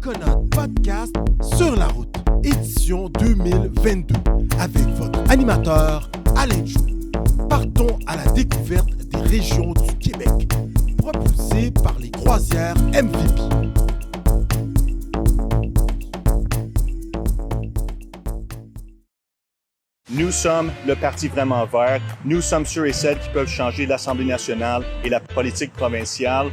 Coconut Podcast sur la route, édition 2022, avec votre animateur Alain Jou. Partons à la découverte des régions du Québec, propulsées par les croisières MVP. Nous sommes le Parti vraiment vert. Nous sommes ceux et celles qui peuvent changer l'Assemblée nationale et la politique provinciale.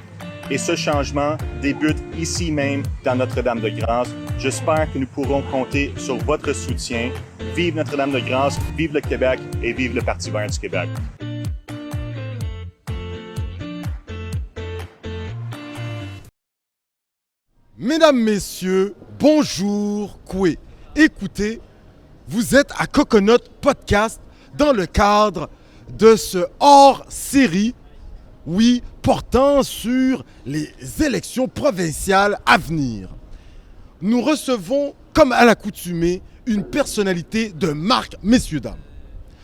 Et ce changement débute ici même dans Notre-Dame-de-Grâce. J'espère que nous pourrons compter sur votre soutien. Vive Notre-Dame-de-Grâce, vive le Québec et vive le Parti vert du Québec. Mesdames, Messieurs, bonjour, Koué. Écoutez, vous êtes à Coconut Podcast dans le cadre de ce hors-série, oui, portant sur les élections provinciales à venir. Nous recevons, comme à l'accoutumée, une personnalité de marque, messieurs, dames.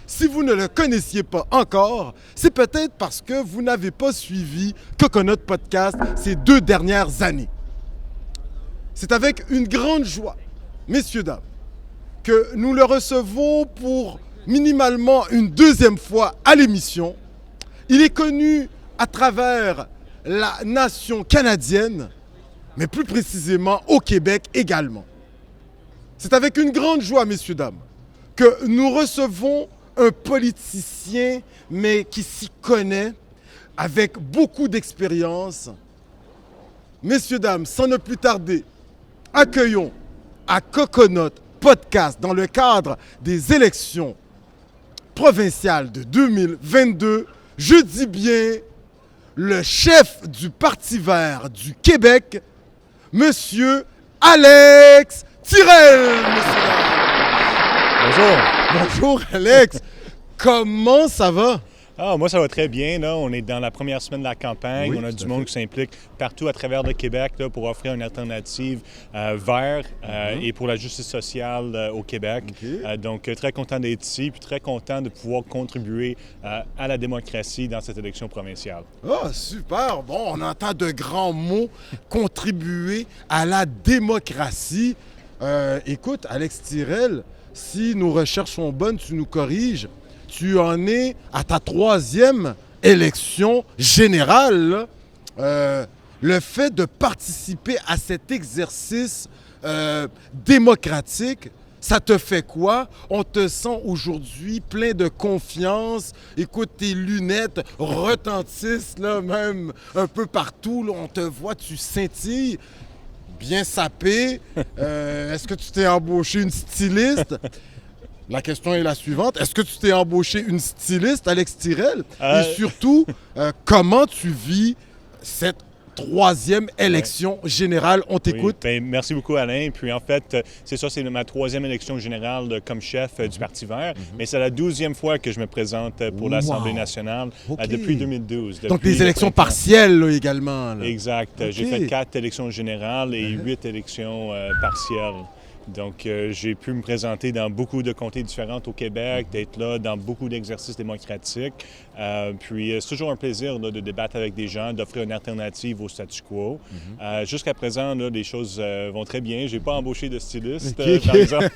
Si vous ne le connaissiez pas encore, c'est peut-être parce que vous n'avez pas suivi Coconut Podcast ces 2 dernières années. C'est avec une grande joie, messieurs, dames, que nous le recevons pour minimalement une 2e fois à l'émission. Il est connu à travers la nation canadienne, mais plus précisément au Québec également. C'est avec une grande joie, messieurs, dames, que nous recevons un politicien, mais qui s'y connaît, avec beaucoup d'expérience. Messieurs, dames, sans ne plus tarder, accueillons à Coconut Podcast dans le cadre des élections provinciales de 2022, je dis bien le chef du Parti vert du Québec, Monsieur Alex Tirel. Bonjour. Bonjour Alex, comment ça va? Moi, ça va très bien. Là. On est dans la première semaine de la campagne. Oui, on a du monde qui s'implique partout à travers le Québec là, pour offrir une alternative vert et pour la justice sociale au Québec. Okay. Donc, très content d'être ici puis très content de pouvoir contribuer à la démocratie dans cette élection provinciale. Oh, super! Bon, on entend de grands mots, contribuer à la démocratie. Écoute, Alex Tirel, si nos recherches sont bonnes, tu nous corriges. Tu en es à ta 3e élection générale. Le fait de participer à cet exercice démocratique, ça te fait quoi? On te sent aujourd'hui plein de confiance. Écoute, tes lunettes retentissent là, même un peu partout. Là, on te voit, tu scintilles. Bien sapé. Est-ce que tu t'es embauché une styliste? La question est la suivante. Est-ce que tu t'es embauché une styliste, Alex Tirel? Et surtout, comment tu vis cette 3e élection générale? On t'écoute. Oui. Merci beaucoup, Alain. Puis en fait, c'est ça, c'est ma 3e élection générale comme chef du Parti vert. Mais c'est la 12e fois que je me présente pour l'Assemblée nationale depuis 2012. Donc des élections partielles là, également. Là. Exact. Okay. J'ai fait 4 élections générales et 8 élections partielles. Donc, j'ai pu me présenter dans beaucoup de comtés différents au Québec, d'être là dans beaucoup d'exercices démocratiques. Puis, c'est toujours un plaisir là, de débattre avec des gens, d'offrir une alternative au statu quo. Jusqu'à présent, là, les choses vont très bien. Je n'ai pas embauché de styliste, par exemple,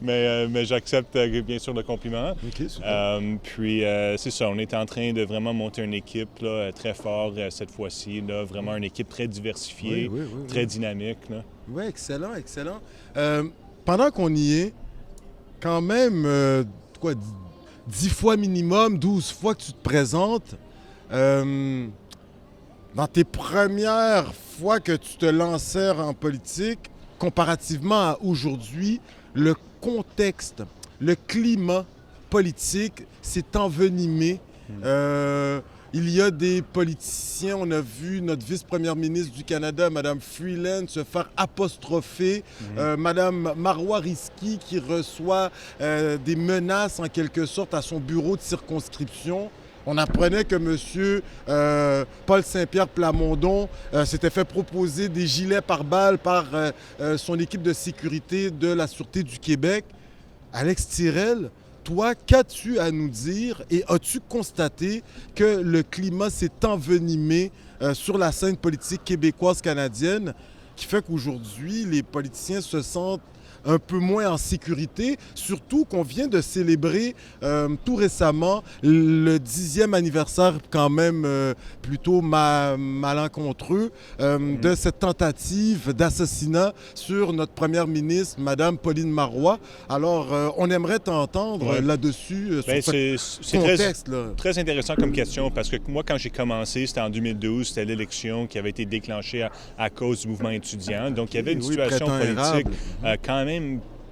mais j'accepte bien sûr le compliment. Puis, c'est ça, on est en train de vraiment monter une équipe là, très forte cette fois-ci, là, vraiment une équipe très diversifiée, très dynamique. Là. Oui, excellent, excellent. Pendant qu'on y est, quand même, 10 fois minimum, 12 fois que tu te présentes, dans tes premières fois que tu te lançais en politique, comparativement à aujourd'hui, le contexte, le climat politique s'est envenimé. Il y a des politiciens, on a vu notre vice-première ministre du Canada, Mme Freeland, se faire apostropher. Mme Marois Risky qui reçoit des menaces en quelque sorte à son bureau de circonscription. On apprenait que M. Paul Saint-Pierre Plamondon s'était fait proposer des gilets pare-balles par son équipe de sécurité de la Sûreté du Québec. Alex Tirel, toi, qu'as-tu à nous dire et as-tu constaté que le climat s'est envenimé sur la scène politique québécoise-canadienne qui fait qu'aujourd'hui, les politiciens se sentent un peu moins en sécurité, surtout qu'on vient de célébrer tout récemment le 10e anniversaire quand même plutôt malencontreux de cette tentative d'assassinat sur notre première ministre, Madame Pauline Marois. Alors, on aimerait t'entendre là-dessus, sur ce contexte-là. Très intéressant comme question, parce que moi, quand j'ai commencé, c'était en 2012, c'était l'élection qui avait été déclenchée à cause du mouvement étudiant. Donc, il y avait une situation politique quand même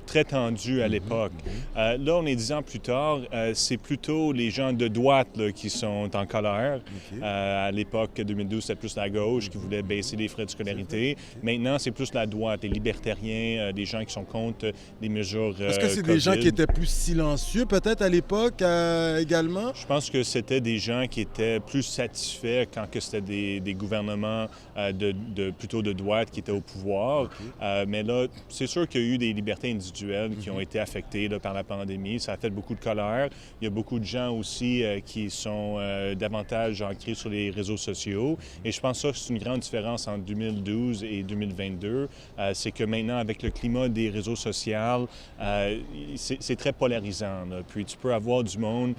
très tendue à l'époque. Là, on est 10 ans plus tard, c'est plutôt les gens de droite là, qui sont en colère. À l'époque, 2012, c'était plus la gauche qui voulait baisser les frais de scolarité. Maintenant, c'est plus la droite, les libertariens, des gens qui sont contre les mesures Est-ce que c'est COVID. des gens qui étaient plus silencieux peut-être à l'époque également? Je pense que c'était des gens qui étaient plus satisfaits quand que c'était des gouvernements plutôt de droite qui étaient au pouvoir. Mais là, c'est sûr qu'il y a eu des libertés individuelles qui ont été affectés là, par la pandémie. Ça a fait beaucoup de colère. Il y a beaucoup de gens aussi qui sont davantage ancrés sur les réseaux sociaux. Et je pense que c'est une grande différence entre 2012 et 2022. C'est que maintenant, avec le climat des réseaux sociaux, c'est très polarisant. Là. Puis tu peux avoir du monde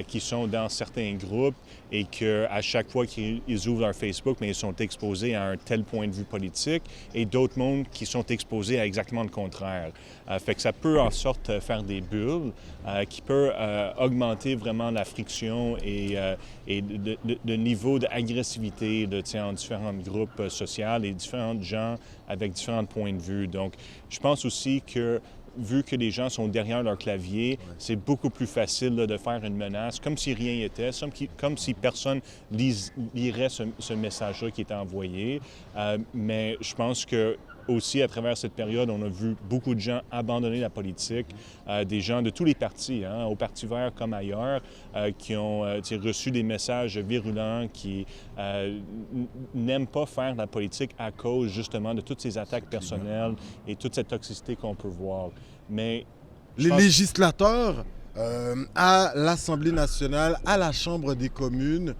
qui sont dans certains groupes et qu'à chaque fois qu'ils ouvrent leur Facebook, mais ils sont exposés à un tel point de vue politique, et d'autres mondes qui sont exposés à exactement le contraire. Fait que ça peut en sorte faire des bulles qui peut augmenter vraiment la friction et le niveau d'agressivité en différents groupes sociaux et différents gens avec différents points de vue. Donc, je pense aussi que vu que les gens sont derrière leur clavier, c'est beaucoup plus facile là, de faire une menace, comme si rien n'était, comme si personne lirait ce message-là qui est envoyé. Mais je pense que aussi, à travers cette période, on a vu beaucoup de gens abandonner la politique, des gens de tous les partis, au Parti vert comme ailleurs, qui ont reçu des messages virulents, qui n'aiment pas faire la politique à cause justement de toutes ces attaques personnelles et toute cette toxicité qu'on peut voir. Mais les législateurs à l'Assemblée nationale, à la Chambre des communes,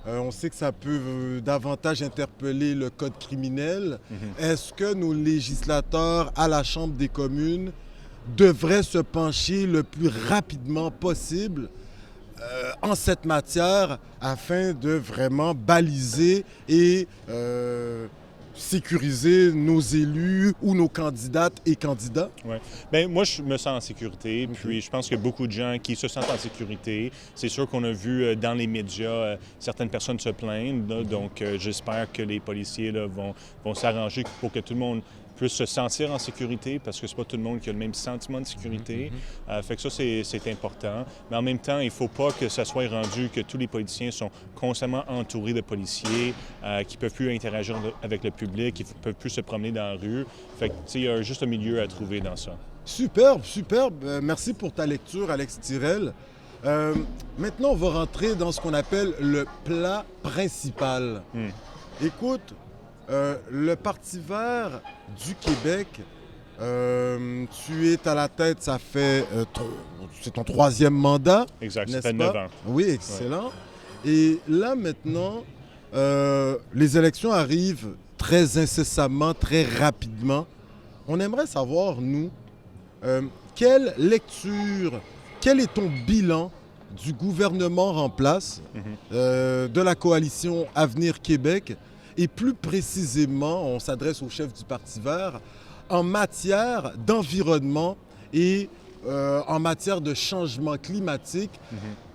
on sait que ça peut davantage interpeller le code criminel. Est-ce que nos législateurs à la Chambre des communes devraient se pencher le plus rapidement possible en cette matière afin de vraiment baliser et sécuriser nos élus ou nos candidates et candidats? Oui. Bien, moi, je me sens en sécurité. Puis, je pense qu'il y a beaucoup de gens qui se sentent en sécurité. C'est sûr qu'on a vu dans les médias certaines personnes se plaindre. Là, donc, j'espère que les policiers là, vont s'arranger pour que tout le monde puisse se sentir en sécurité, parce que c'est pas tout le monde qui a le même sentiment de sécurité. Fait que ça, c'est important. Mais en même temps, il ne faut pas que ça soit rendu que tous les politiciens sont constamment entourés de policiers qui ne peuvent plus interagir avec le public, qui ne peuvent plus se promener dans la rue. Fait que, il y a juste un milieu à trouver dans ça. Superbe, superbe. Merci pour ta lecture, Alex Tirel. Maintenant, on va rentrer dans ce qu'on appelle le plat principal. Écoute, le Parti vert du Québec, tu es à la tête, ça fait... c'est ton 3e mandat. Exact, ça fait 9 ans. Oui, excellent. Ouais. Et là, maintenant, les élections arrivent très incessamment, très rapidement. On aimerait savoir, nous, quelle lecture, quel est ton bilan du gouvernement en place, de la coalition Avenir Québec, et plus précisément, on s'adresse au chef du Parti vert, en matière d'environnement et en matière de changement climatique.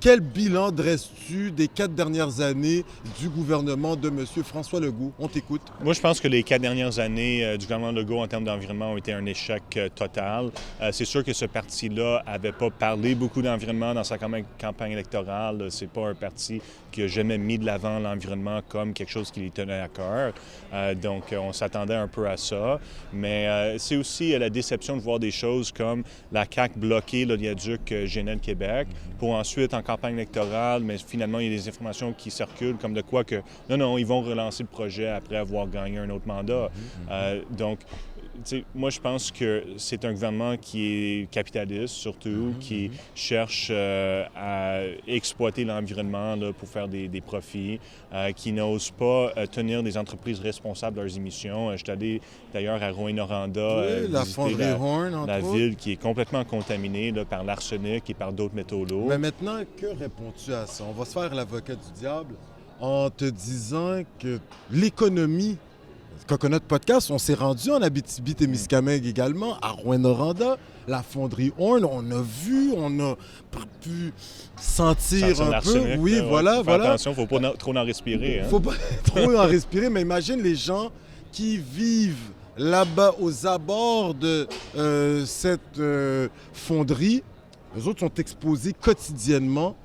Quel bilan dresses-tu des 4 dernières années du gouvernement de M. François Legault? On t'écoute. Moi, je pense que les 4 dernières années du gouvernement Legault en termes d'environnement ont été un échec total. C'est sûr que ce parti-là n'avait pas parlé beaucoup d'environnement dans sa campagne électorale. C'est pas un parti qui a jamais mis de l'avant l'environnement comme quelque chose qui lui tenait à cœur. Donc, on s'attendait un peu à ça. Mais c'est aussi la déception de voir des choses comme la CAQ bloquer l'oléoduc Guénel-Québec pour ensuite, en campagne électorale, mais finalement, il y a des informations qui circulent comme de quoi que non, ils vont relancer le projet après avoir gagné un autre mandat. Donc, moi, je pense que c'est un gouvernement qui est capitaliste, surtout, qui cherche à exploiter l'environnement là, pour faire des profits, qui n'ose pas tenir des entreprises responsables de leurs émissions. Je suis allé d'ailleurs à Rouyn-Noranda la visiter fonderie Horn, entre la autres. ville qui est complètement contaminée là, par l'arsenic et par d'autres métaux lourds. Mais maintenant, que réponds-tu à ça? On va se faire l'avocat du diable en te disant que l'économie, Coconut Podcast, on s'est rendu en Abitibi-Témiscamingue également, à Rouyn-Noranda, la fonderie Horn, on a vu, on a pu sentir un peu. L'arsenic, Oui, là, voilà, faut faire voilà. attention, il ne faut pas trop en respirer. Hein? Faut pas trop en respirer, mais imagine les gens qui vivent là-bas aux abords de cette fonderie. Eux autres sont exposés quotidiennement,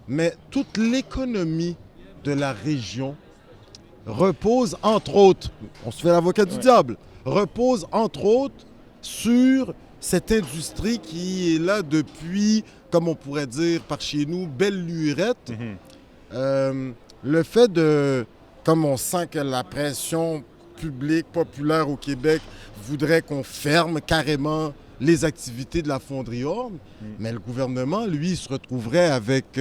mais toute l'économie de la région repose, entre autres, on se fait l'avocat du diable, repose, entre autres, sur cette industrie qui est là depuis, comme on pourrait dire par chez nous, belle lurette. Le fait de, comme on sent que la pression publique, populaire au Québec voudrait qu'on ferme carrément les activités de la fonderie Horn, mais le gouvernement, lui, se retrouverait avec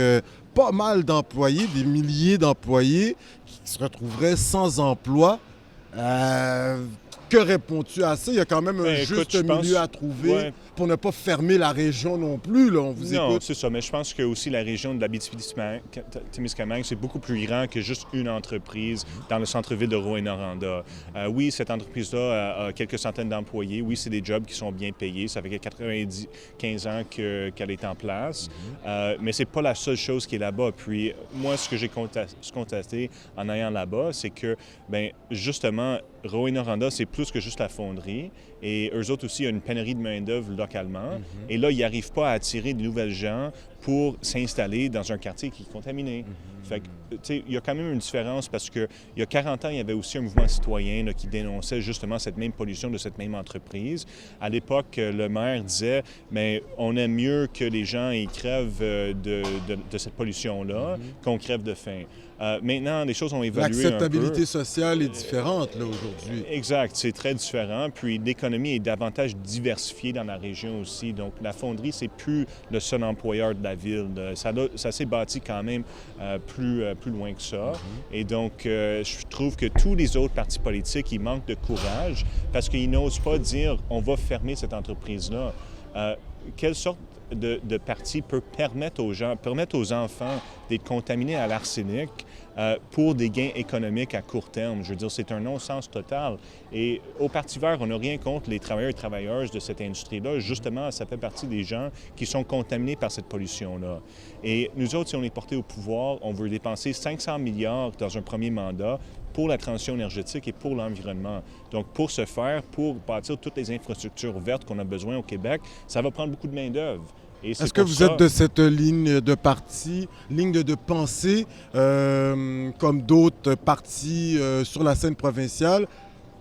pas mal d'employés, des milliers d'employés qui se retrouveraient sans emploi. Que réponds-tu à ça? Il y a quand même un juste milieu à trouver pour ne pas fermer la région non plus. Là. On vous Non, écoute. c'est ça. Mais je pense que aussi la région de l'Abitibi-Témiscamingue, c'est beaucoup plus grand que juste une entreprise dans le centre-ville de Rouyn-Noranda. Oui, cette entreprise-là a quelques centaines d'employés. Oui, c'est des jobs qui sont bien payés. Ça fait 15 ans qu'elle est en place. Mais c'est pas la seule chose qui est là-bas. Puis moi, ce que j'ai constaté en allant là-bas, c'est que, bien, justement, Rouyn-Noranda, c'est plus que juste la fonderie. Et eux autres aussi, il y a une pénurie de main-d'œuvre localement. Et là, ils n'arrivent pas à attirer de nouvelles gens pour s'installer dans un quartier qui est contaminé. Fait que, tu sais, il y a quand même une différence parce qu'il y a 40 ans, il y avait aussi un mouvement citoyen là, qui dénonçait justement cette même pollution de cette même entreprise. À l'époque, le maire disait, mais on aime mieux que les gens ils crèvent de cette pollution-là qu'on crève de faim. Maintenant, les choses ont évolué un peu. L'acceptabilité sociale est différente là, aujourd'hui. Exact, c'est très différent. Puis l'économie est davantage diversifiée dans la région aussi. Donc la fonderie, c'est plus le seul employeur de la ville. Ça s'est bâti quand même plus loin que ça. Et donc, je trouve que tous les autres partis politiques, ils manquent de courage parce qu'ils n'osent pas dire « on va fermer cette entreprise-là ». Quelle sorte de parti peut permettre aux enfants d'être contaminés à l'arsenic pour des gains économiques à court terme? Je veux dire, c'est un non-sens total. Et au Parti vert, on n'a rien contre les travailleurs et travailleuses de cette industrie-là. Justement, ça fait partie des gens qui sont contaminés par cette pollution-là. Et nous autres, si on est porté au pouvoir, on veut dépenser 500 milliards dans un premier mandat pour la transition énergétique et pour l'environnement. Donc, pour ce faire, pour bâtir toutes les infrastructures vertes qu'on a besoin au Québec, ça va prendre beaucoup de main-d'œuvre. Est-ce que vous êtes de cette ligne de parti, ligne de pensée, comme d'autres partis sur la scène provinciale,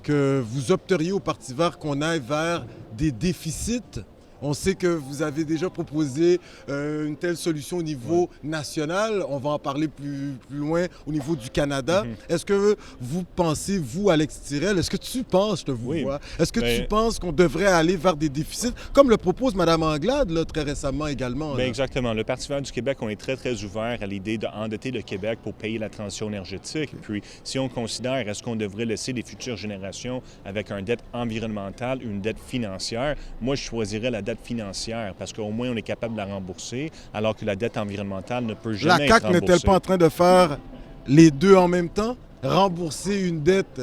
que vous opteriez au Parti vert qu'on aille vers des déficits? On sait que vous avez déjà proposé une telle solution au niveau national. On va en parler plus loin au niveau du Canada. Est-ce que vous pensez, vous, Alex Tirel, est-ce que tu penses, je te vois, est-ce que tu penses qu'on devrait aller vers des déficits, comme le propose Mme Anglade là, très récemment également? Bien, exactement. Le Parti vert du Québec, on est très, très ouvert à l'idée d'endetter le Québec pour payer la transition énergétique. Puis, si on considère, est-ce qu'on devrait laisser les futures générations avec une dette environnementale, une dette financière, moi, je choisirais la dette financière parce qu'au moins on est capable de la rembourser alors que la dette environnementale ne peut jamais être remboursée. La CAQ n'est-elle pas en train de faire les deux en même temps? Rembourser une dette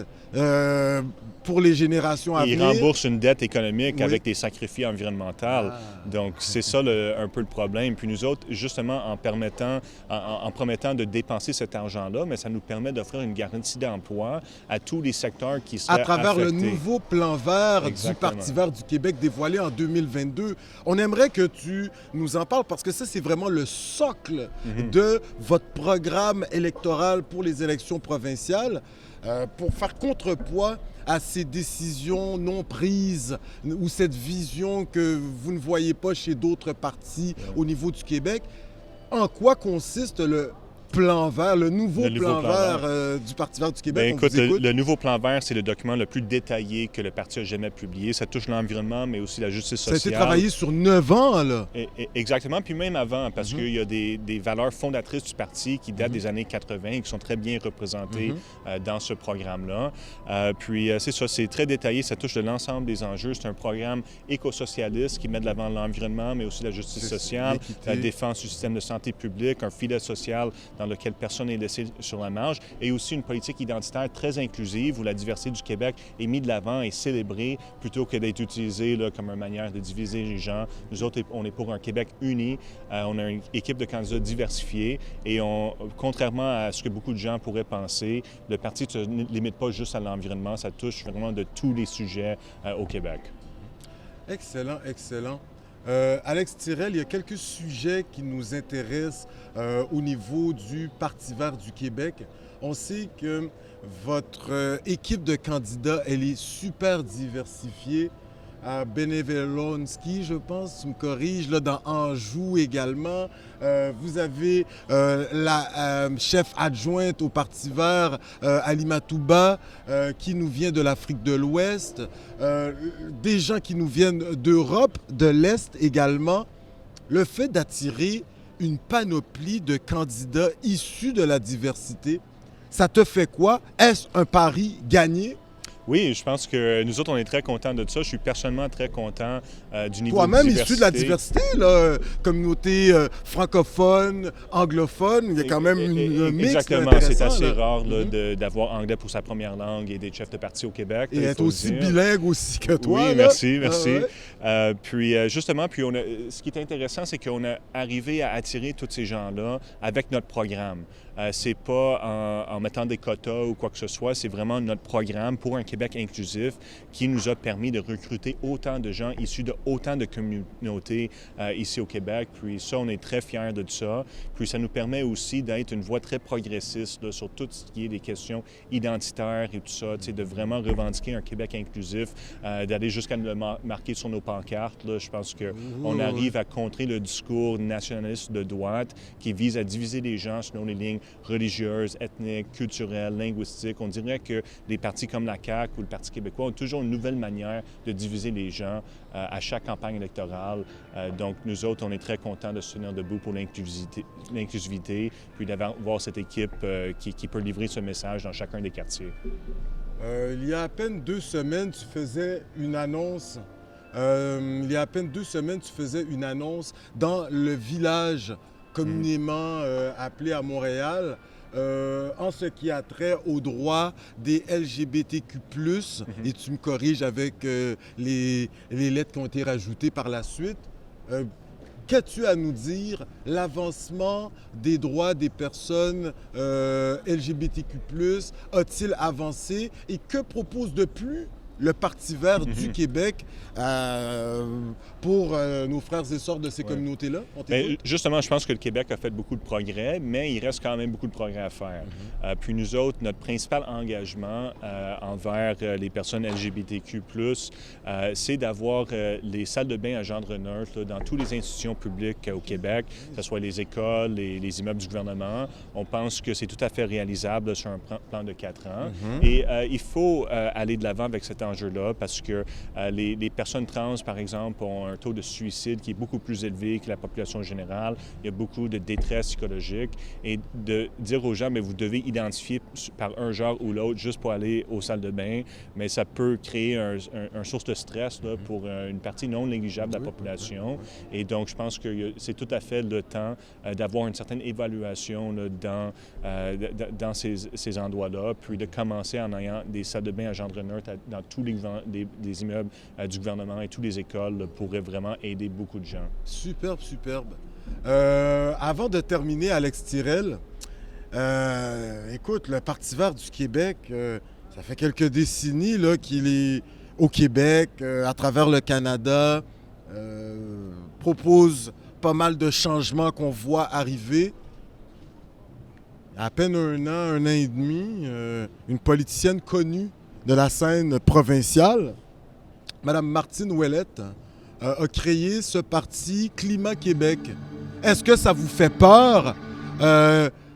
pour les générations à venir? Ils remboursent une dette économique avec des sacrifices environnementaux. Donc, c'est ça un peu le problème. Puis nous autres, justement, en promettant de dépenser cet argent-là, mais ça nous permet d'offrir une garantie d'emploi à tous les secteurs qui seraient affectés. À travers le nouveau plan vert du Parti vert du Québec dévoilé en 2022. On aimerait que tu nous en parles parce que ça, c'est vraiment le socle de votre programme électoral pour les élections provinciales. Pour faire contrepoids à ces décisions non prises ou cette vision que vous ne voyez pas chez d'autres partis au niveau du Québec. En quoi consiste plan vert, le nouveau plan vert vert. du Parti vert du Québec? Bien, écoute, le nouveau plan vert, c'est le document le plus détaillé que le parti a jamais publié. Ça touche l'environnement, mais aussi la justice sociale. Ça a été travaillé sur 9 ans, là. Exactement, puis même avant, parce qu'il y a des valeurs fondatrices du parti qui datent des années 80 et qui sont très bien représentées dans ce programme-là. Puis c'est ça, c'est très détaillé, ça touche de l'ensemble des enjeux. C'est un programme éco-socialiste qui met de l'avant l'environnement, mais aussi la justice sociale, la défense du système de santé publique, un filet social dans lequel personne n'est laissé sur la marge, et aussi une politique identitaire très inclusive où la diversité du Québec est mise de l'avant et célébrée plutôt que d'être utilisée là, comme une manière de diviser les gens. Nous autres, on est pour un Québec uni, on a une équipe de candidats diversifiée et contrairement à ce que beaucoup de gens pourraient penser, le parti ne se limite pas juste à l'environnement, ça touche vraiment de tous les sujets au Québec. Excellent, excellent. Alex Tirel, il y a quelques sujets qui nous intéressent au niveau du Parti vert du Québec. On sait que votre équipe de candidats, elle est super diversifiée. À Bennevelonski, je pense, tu me corriges, là, dans Anjou également. Vous avez la chef adjointe au Parti vert, Alima Touba, qui nous vient de l'Afrique de l'Ouest. Des gens qui nous viennent d'Europe, de l'Est également. Le fait d'attirer une panoplie de candidats issus de la diversité, ça te fait quoi? Est-ce un pari gagné? Oui, je pense que nous autres, on est très contents de ça. Je suis personnellement très content du niveau de diversité. Toi-même issu de la diversité, là, communauté francophone, anglophone, il y a quand même une mix. Exactement, c'est assez rare d'avoir anglais pour sa première langue et des chefs de parti au Québec. Et être aussi bilingue aussi que toi. Oui, là. merci, merci. Ah ouais. Puis justement, ce qui est intéressant, c'est qu'on a arrivé à attirer tous ces gens-là avec notre programme. C'est pas en mettant des quotas ou quoi que ce soit, c'est vraiment notre programme pour un Québec inclusif qui nous a permis de recruter autant de gens issus de autant de communautés ici au Québec. Puis ça, on est très fiers de ça. Puis ça nous permet aussi d'être une voix très progressiste là, sur tout ce qui est des questions identitaires et tout ça, de vraiment revendiquer un Québec inclusif, d'aller jusqu'à le marquer sur nos pancartes. Là. Je pense qu'on arrive à contrer le discours nationaliste de droite qui vise à diviser les gens selon les lignes religieuses, ethniques, culturelles, linguistiques. On dirait que des partis comme la CAQ ou le Parti québécois ont toujours une nouvelle manière de diviser les gens à chaque campagne électorale. Donc, nous autres, on est très contents de se tenir debout pour l'inclusivité, puis d'avoir cette équipe qui peut livrer ce message dans chacun des quartiers. Il y a à peine 2 semaines, tu faisais une annonce. Dans le village communément appelé à Montréal, en ce qui a trait aux droits des LGBTQ+, et tu me corriges avec les lettres qui ont été rajoutées par la suite. Qu'as-tu à nous dire? L'avancement des droits des personnes LGBTQ+, a-t-il avancé? Et que propose de plus le Parti vert du Québec pour nos frères et sœurs de ces communautés-là? Bien, justement, je pense que le Québec a fait beaucoup de progrès, mais il reste quand même beaucoup de progrès à faire. Puis nous autres, notre principal engagement envers les personnes LGBTQ+, c'est d'avoir les salles de bain à gendre neutre dans toutes les institutions publiques au Québec, que ce soit les écoles, les immeubles du gouvernement. On pense que c'est tout à fait réalisable sur un plan de 4 ans. Et il faut aller de l'avant avec cet enjeu-là parce que les personnes trans, par exemple, ont un taux de suicide qui est beaucoup plus élevé que la population générale. Il y a beaucoup de détresse psychologique. Et de dire aux gens, mais vous devez identifier par un genre ou l'autre juste pour aller aux salles de bain, mais ça peut créer un source de stress là, pour une partie non négligeable de la population. Et donc, je pense que c'est tout à fait le temps d'avoir une certaine évaluation là, dans ces endroits-là, puis de commencer en ayant des salles de bain à gendre neutre dans tous les immeubles du gouvernement et toutes les écoles là, pourraient vraiment aider beaucoup de gens. Superbe, superbe. Avant de terminer, Alex Tirel, écoute, le Parti vert du Québec, ça fait quelques décennies là, qu'il est au Québec, à travers le Canada, propose pas mal de changements qu'on voit arriver. À peine un an et demi, une politicienne connue de la scène provinciale, Mme Martine Ouellette, a créé ce parti Climat Québec. Est-ce que ça vous fait peur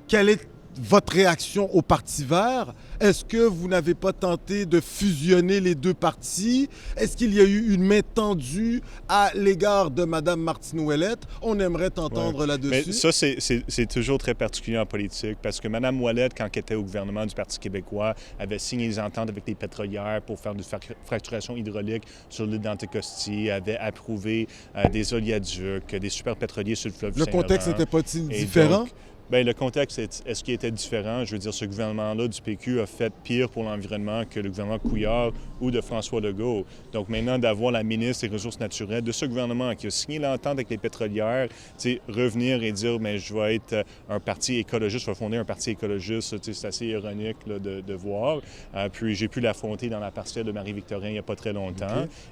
quelle est votre réaction au Parti vert? Est-ce que vous n'avez pas tenté de fusionner les deux partis? Est-ce qu'il y a eu une main tendue à l'égard de Mme Martine Ouellette? On aimerait t'entendre là-dessus. Mais ça, c'est toujours très particulier en politique parce que Mme Ouellette, quand elle était au gouvernement du Parti québécois, avait signé des ententes avec les pétrolières pour faire une fracturation hydraulique sur l'île d'Anticosti, avait approuvé des oléoducs, des super pétroliers sur le fleuve Le Saint-Laurent. contexte n'était pas-il différent? Bien, le contexte, est-ce qu'il était différent? Je veux dire, ce gouvernement-là du PQ a fait pire pour l'environnement que le gouvernement Couillard ou de François Legault. Donc maintenant, d'avoir la ministre des Ressources naturelles de ce gouvernement qui a signé l'entente avec les pétrolières, revenir et dire, mais je vais être un parti écologiste, je vais fonder un parti écologiste, c'est assez ironique là, de voir. Puis j'ai pu l'affronter dans la partielle de Marie-Victorin il n'y a pas très longtemps.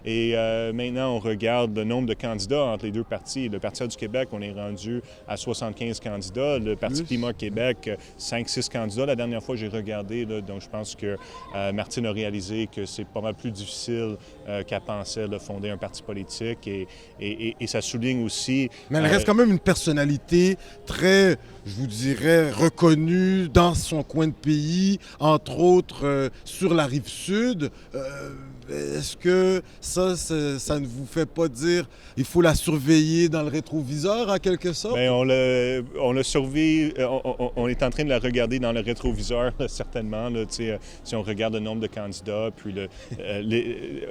Okay. Et maintenant, on regarde le nombre de candidats entre les deux partis. Le Parti du Québec, on est rendu à 75 candidats. Le Parti Climat Québec, 5-6 candidats. La dernière fois, j'ai regardé, là, donc je pense que Martine a réalisé que c'est pas mal plus difficile qu'elle pensait de fonder un parti politique et ça souligne aussi... Mais elle reste quand même une personnalité très, je vous dirais, reconnue dans son coin de pays, entre autres sur la Rive-Sud. Est-ce que ça ne vous fait pas dire il faut la surveiller dans le rétroviseur, en quelque sorte? Bien, on l'a surveillé, on est en train de la regarder dans le rétroviseur, là, certainement. Là, si on regarde le nombre de candidats, puis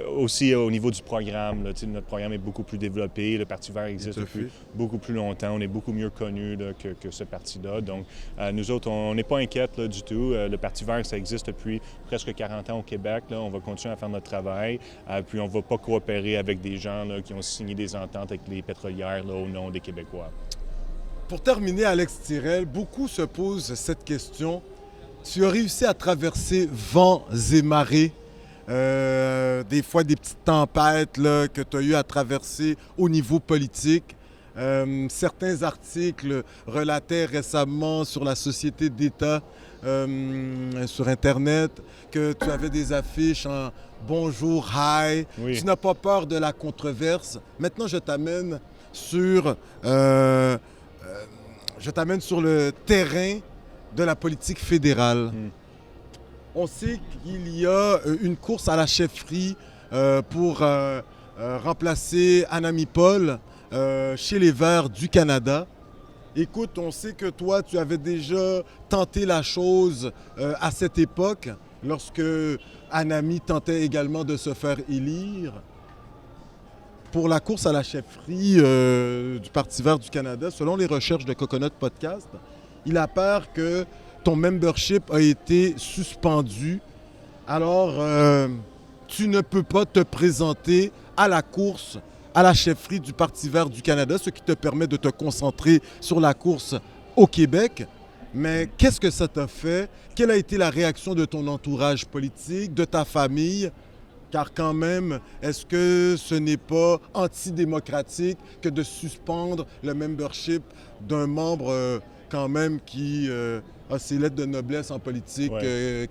aussi au niveau du programme, là, notre programme est beaucoup plus développé. Le Parti vert existe depuis beaucoup plus longtemps. On est beaucoup mieux connus là, que ce parti-là. Donc, nous autres, on n'est pas inquiètes là, du tout. Le Parti vert, ça existe depuis presque 40 ans au Québec. Là. On va continuer à faire notre travail. Puis on ne va pas coopérer avec des gens là, qui ont signé des ententes avec les pétrolières là, au nom des Québécois. Pour terminer, Alex Tirel, beaucoup se posent cette question. Tu as réussi à traverser vents et marées, des fois des petites tempêtes là, que tu as eu à traverser au niveau politique. Certains articles relataient récemment sur la société d'État sur Internet que tu avais des affiches en bonjour, hi. Oui. Tu n'as pas peur de la controverse. Maintenant, je t'amène sur le terrain de la politique fédérale. On sait qu'il y a une course à la chefferie pour remplacer Annamie Paul chez les Verts du Canada. Écoute, on sait que toi, tu avais déjà tenté la chose à cette époque, lorsque Annamie tentait également de se faire élire. Pour la course à la chefferie du Parti vert du Canada, selon les recherches de Coconut Podcast, il apparaît que ton membership a été suspendu. Alors, tu ne peux pas te présenter à la course à la chefferie du Parti vert du Canada, ce qui te permet de te concentrer sur la course au Québec. Mais qu'est-ce que ça t'a fait? Quelle a été la réaction de ton entourage politique, de ta famille? Car quand même, est-ce que ce n'est pas antidémocratique que de suspendre le membership d'un membre quand même qui a ses lettres de noblesse en politique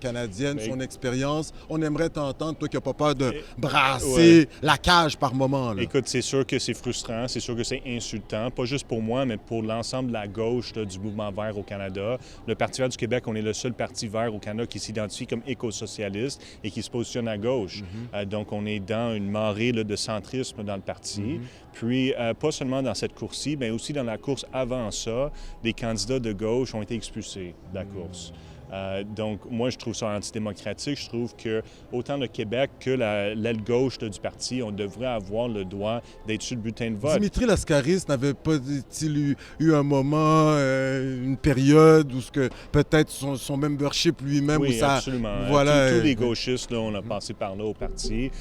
canadienne, son expérience? On aimerait t'entendre, toi qui n'as pas peur de brasser la cage par moment. Là. Écoute, c'est sûr que c'est frustrant, c'est sûr que c'est insultant, pas juste pour moi, mais pour l'ensemble de la gauche là, du mouvement vert au Canada. Le Parti vert du Québec, on est le seul parti vert au Canada qui s'identifie comme éco-socialiste et qui se positionne à gauche. Donc, on est dans une marée là, de centrisme dans le parti. Puis, pas seulement dans cette course-ci, mais aussi dans la course avant ça, des candidats de gauche ont été expulsés de la course. Donc, moi, je trouve ça antidémocratique. Je trouve que autant le Québec que l'aile gauche là, du parti, on devrait avoir le droit d'être sur le bulletin de vote. Dimitri Lascaris n'avait pas-il eu un moment, une période où peut-être son membership lui-même... Oui, où ça, absolument. Voilà, tous les gauchistes, là, on a passé par là au parti.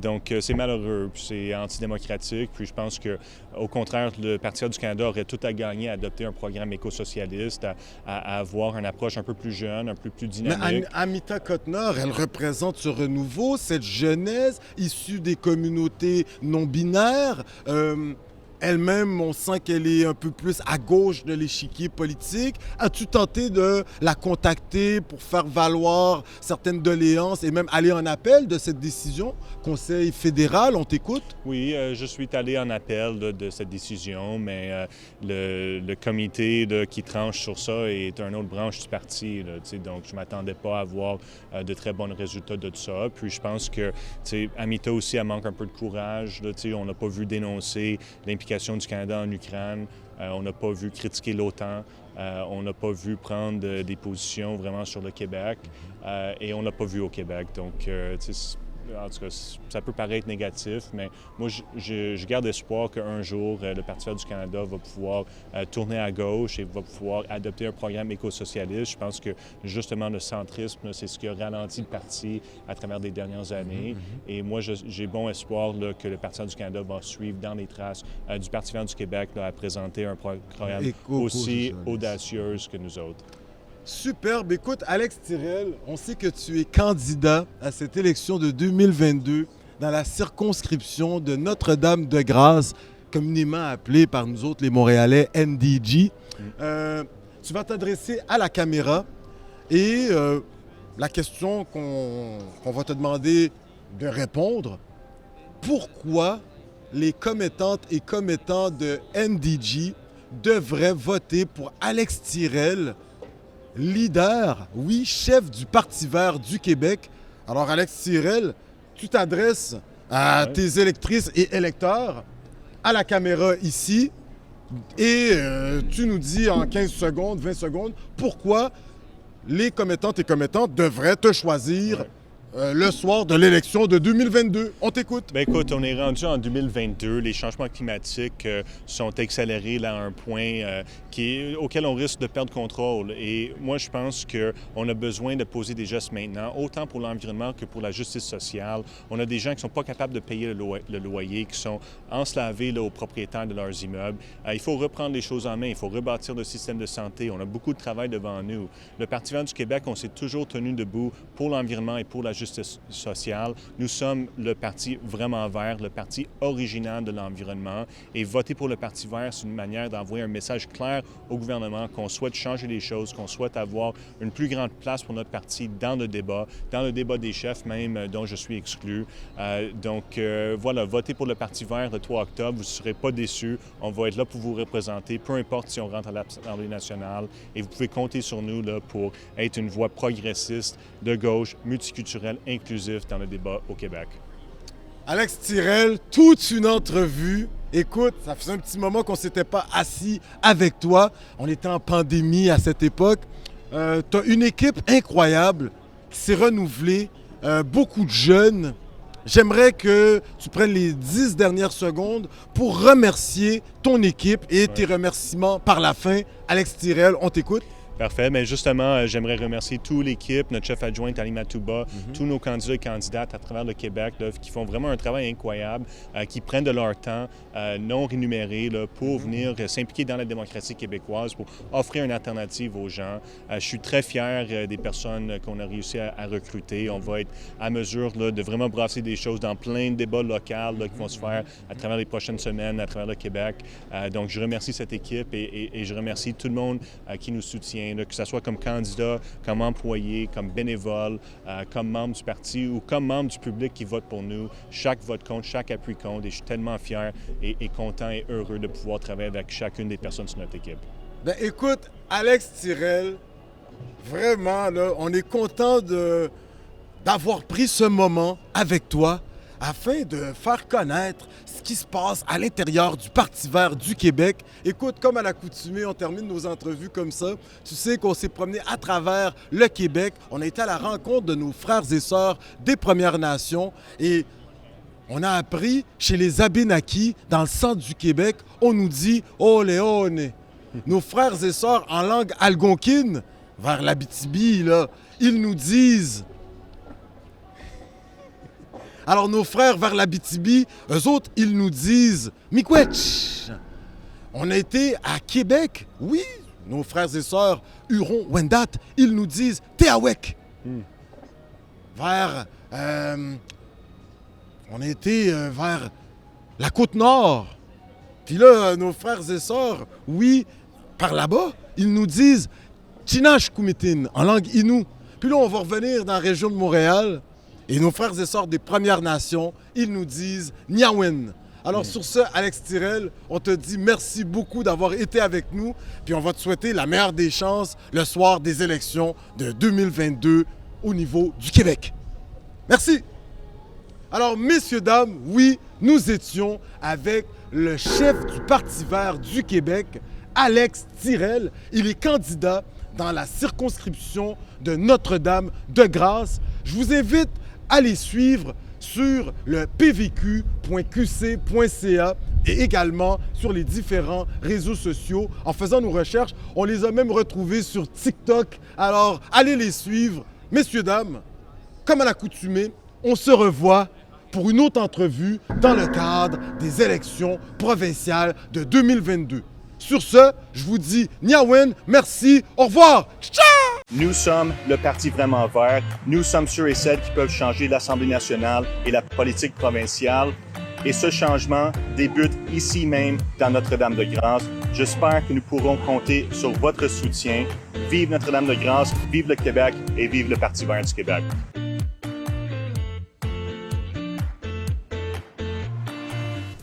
Donc, c'est malheureux, puis c'est antidémocratique. Puis je pense qu'au contraire, le Parti vert du Canada aurait tout à gagner à adopter un programme éco-socialiste, à avoir une approche un peu plus jeune, un peu plus dynamique. Mais Amita Cotner, elle représente ce renouveau, cette jeunesse issue des communautés non binaires. elle-même, on sent qu'elle est un peu plus à gauche de l'échiquier politique. As-tu tenté de la contacter pour faire valoir certaines doléances et même aller en appel de cette décision? Conseil fédéral, on t'écoute? Oui, je suis allé en appel là, de cette décision, mais le comité là, qui tranche sur ça est une autre branche du parti. Là, donc, je ne m'attendais pas à avoir de très bons résultats de tout ça. Puis, je pense que Amita aussi, elle manque un peu de courage. Là, on n'a pas vu dénoncer l'implication du Canada en Ukraine. On n'a pas vu critiquer l'OTAN. On n'a pas vu prendre des positions vraiment sur le Québec. Et on n'a pas vu au Québec. Donc, en tout cas, ça peut paraître négatif, mais moi, je garde espoir qu'un jour, le Parti vert du Canada va pouvoir tourner à gauche et va pouvoir adopter un programme éco-socialiste. Je pense que, justement, le centrisme, là, c'est ce qui a ralenti le parti à travers les dernières années. Et moi, j'ai bon espoir là, que le Parti vert du Canada va suivre dans les traces du Parti vert du Québec là, à présenter un programme aussi audacieux que nous autres. Superbe. Écoute, Alex Tirel, on sait que tu es candidat à cette élection de 2022 dans la circonscription de Notre-Dame-de-Grâce, communément appelée par nous autres les Montréalais NDG. Tu vas t'adresser à la caméra et la question qu'on va te demander de répondre, pourquoi les commettantes et commettants de NDG devraient voter pour Alex Tirel, leader, oui, chef du Parti vert du Québec. Alors, Alex Tirel, tu t'adresses à tes électrices et électeurs, à la caméra ici, et tu nous dis en 15 secondes, 20 secondes, pourquoi les commettantes et commettants devraient te choisir le soir de l'élection de 2022. On t'écoute. Bien, écoute, on est rendu en 2022. Les changements climatiques sont accélérés là, à un point auquel on risque de perdre contrôle. Et moi, je pense qu'on a besoin de poser des gestes maintenant, autant pour l'environnement que pour la justice sociale. On a des gens qui ne sont pas capables de payer le loyer, qui sont enslavés là, aux propriétaires de leurs immeubles. Il faut reprendre les choses en main. Il faut rebâtir le système de santé. On a beaucoup de travail devant nous. Le Parti vert du Québec, on s'est toujours tenu debout pour l'environnement et pour la justice sociale. Nous sommes le parti vraiment vert, le parti original de l'environnement. Et voter pour le Parti vert, c'est une manière d'envoyer un message clair au gouvernement qu'on souhaite changer les choses, qu'on souhaite avoir une plus grande place pour notre parti dans le débat des chefs même, dont je suis exclu. Donc voilà, votez pour le Parti vert le 3 octobre. Vous ne serez pas déçus. On va être là pour vous représenter, peu importe si on rentre à l'Assemblée nationale. Et vous pouvez compter sur nous là, pour être une voix progressiste, de gauche, multiculturelle, inclusif dans le débat au Québec. Alex Tirel, toute une entrevue. Écoute, ça faisait un petit moment qu'on ne s'était pas assis avec toi. On était en pandémie à cette époque. Tu as une équipe incroyable qui s'est renouvelée, beaucoup de jeunes. J'aimerais que tu prennes les 10 dernières secondes pour remercier ton équipe et tes remerciements par la fin. Alex Tirel, on t'écoute. Parfait. Mais justement, j'aimerais remercier toute l'équipe, notre chef adjoint Ali Matouba, tous nos candidats et candidates à travers le Québec là, qui font vraiment un travail incroyable, qui prennent de leur temps non rémunéré là, pour venir s'impliquer dans la démocratie québécoise, pour offrir une alternative aux gens. Je suis très fier des personnes qu'on a réussi à recruter. On va être à mesure là, de vraiment brasser des choses dans plein de débats locaux là, qui vont se faire à travers les prochaines semaines, à travers le Québec. Donc, je remercie cette équipe et je remercie tout le monde qui nous soutient. Que ce soit comme candidat, comme employé, comme bénévole, comme membre du parti ou comme membre du public qui vote pour nous. Chaque vote compte, chaque appui compte et je suis tellement fier et content et heureux de pouvoir travailler avec chacune des personnes de notre équipe. Ben écoute, Alex Tirel, vraiment, là, on est content d'avoir pris ce moment avec toi afin de faire connaître ce qui se passe à l'intérieur du Parti vert du Québec. Écoute, comme à l'accoutumée, on termine nos entrevues comme ça. Tu sais qu'on s'est promené à travers le Québec. On a été à la rencontre de nos frères et sœurs des Premières Nations et on a appris chez les Abénakis, dans le centre du Québec, on nous dit « Olé, olé ». Nos frères et sœurs en langue algonquine, vers l'Abitibi, là, ils nous disent... Alors, nos frères vers l'Abitibi, eux autres, ils nous disent « Miigwech ». On a été à Québec, oui, nos frères et sœurs Huron-Wendat, ils nous disent « Téawek ». Vers... on a été vers la Côte-Nord. Puis là, nos frères et sœurs, oui, par là-bas, ils nous disent Chinash Kumitin en langue Innu. Puis là, on va revenir dans la région de Montréal et nos frères et sœurs des Premières Nations, ils nous disent Niawen. Alors sur ce, Alex Tirel, on te dit merci beaucoup d'avoir été avec nous. Puis on va te souhaiter la meilleure des chances le soir des élections de 2022 au niveau du Québec. Merci. Alors, messieurs, dames, oui, nous étions avec le chef du Parti vert du Québec, Alex Tirel. Il est candidat dans la circonscription de Notre-Dame-de-Grâce. Je vous invite à les suivre sur le pvq.qc.ca et également sur les différents réseaux sociaux. En faisant nos recherches, on les a même retrouvés sur TikTok. Alors, allez les suivre. Messieurs, dames, comme à l'accoutumée, on se revoit pour une autre entrevue dans le cadre des élections provinciales de 2022. Sur ce, je vous dis Niawen, merci, au revoir. Ciao! Nous sommes le Parti vraiment vert. Nous sommes ceux et celles qui peuvent changer l'Assemblée nationale et la politique provinciale. Et ce changement débute ici même dans Notre-Dame-de-Grâce. J'espère que nous pourrons compter sur votre soutien. Vive Notre-Dame-de-Grâce, vive le Québec et vive le Parti vert du Québec.